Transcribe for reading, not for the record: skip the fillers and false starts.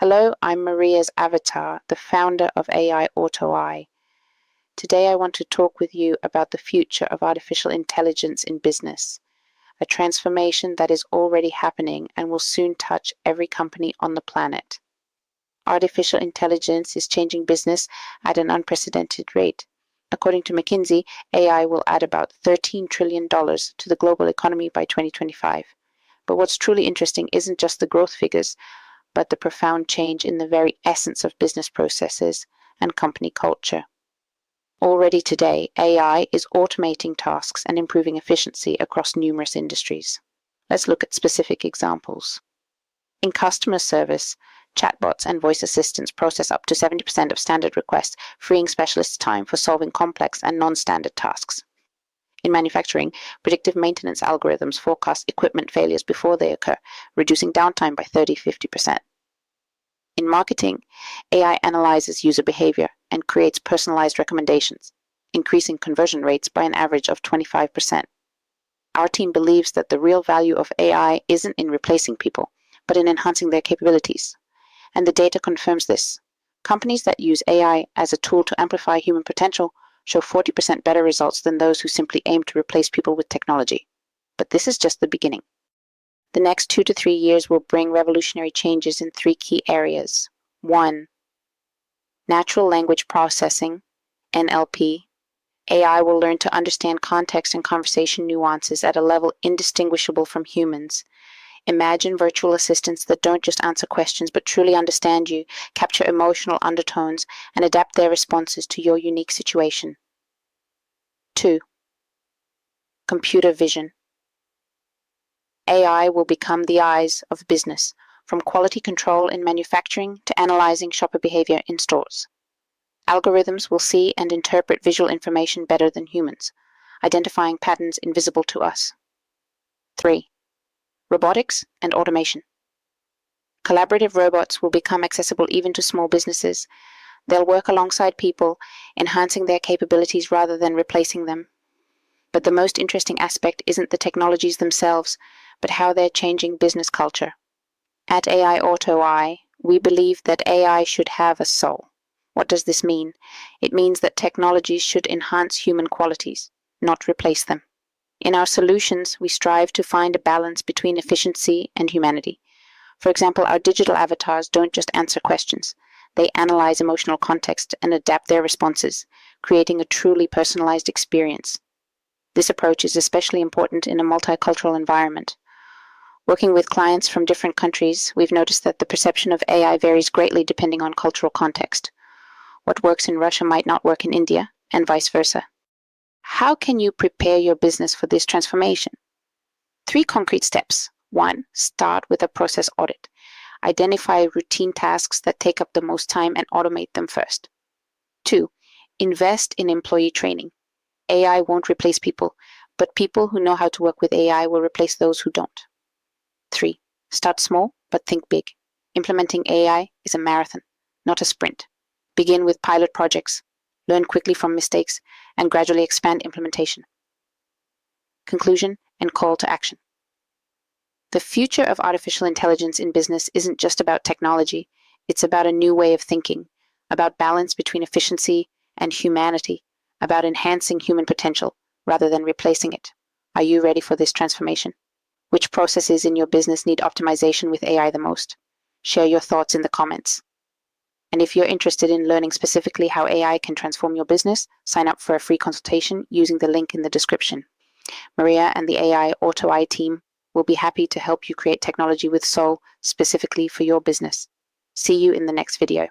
Hello, I'm Maria's avatar, the founder of AI AutoEye. Today I want to talk with you about the future of artificial intelligence in business, a transformation that is already happening and will soon touch every company on the planet. Artificial intelligence is changing business at an unprecedented rate. According to McKenzie, AI will add about $13 trillion to the global economy by 2025. But what's truly interesting isn't just the growth figures, but the profound change in the very essence of business processes and company culture. Already today, AI is automating tasks and improving efficiency across numerous industries. Let's look at specific examples. In customer service, chatbots and voice assistants process up to 70% of standard requests, freeing specialists time for solving complex and non-standard tasks. In manufacturing, predictive maintenance algorithms forecast equipment failures before they occur, reducing downtime by 30–50%. In marketing, AI analyzes user behavior and creates personalized recommendations, increasing conversion rates by an average of 25%. Our team believes that the real value of AI isn't in replacing people, but in enhancing their capabilities. And the data confirms this. Companies that use AI as a tool to amplify human potential show 40% better results than those who simply aim to replace people with technology. But this is just the beginning. The next 2 to 3 years will bring revolutionary changes in 3 key areas. 1. Natural language processing, NLP. AI will learn to understand context and conversation nuances at a level indistinguishable from humans. Imagine virtual assistants that don't just answer questions but truly understand you, capture emotional undertones, and adapt their responses to your unique situation. 2. Computer vision. AI will become the eyes of business, from quality control in manufacturing to analyzing shopper behavior in stores. Algorithms will see and interpret visual information better than humans, identifying patterns invisible to us. 3. Robotics and automation. Collaborative robots will become accessible even to small businesses. They'll work alongside people, enhancing their capabilities rather than replacing them. But the most interesting aspect isn't the technologies themselves, but how they're changing business culture. At AI AutoEye, we believe that AI should have a soul. What does this mean? It means that technologies should enhance human qualities, not replace them. In our solutions, we strive to find a balance between efficiency and humanity. For example, our digital avatars don't just answer questions. They analyze emotional context and adapt their responses, creating a truly personalized experience. This approach is especially important in a multicultural environment. Working with clients from different countries, we've noticed that the perception of AI varies greatly depending on cultural context. What works in Russia might not work in India, and vice versa. How can you prepare your business for this transformation? 3 concrete steps. 1. Start with a process audit. Identify routine tasks that take up the most time and automate them first. 2. Invest in employee training. AI won't replace people, but people who know how to work with AI will replace those who don't. 3. Start small, but think big. Implementing AI is a marathon, not a sprint. Begin with pilot projects, learn quickly from mistakes, and gradually expand implementation. Conclusion and call to action. The future of artificial intelligence in business isn't just about technology, it's about a new way of thinking, about balance between efficiency and humanity, about enhancing human potential rather than replacing it. Are you ready for this transformation? Which processes in your business need optimization with AI the most? Share your thoughts in the comments. And if you're interested in learning specifically how AI can transform your business, sign up for a free consultation using the link in the description. Maria and the AI AutoEye team will be happy to help you create technology with soul specifically for your business. See you in the next video.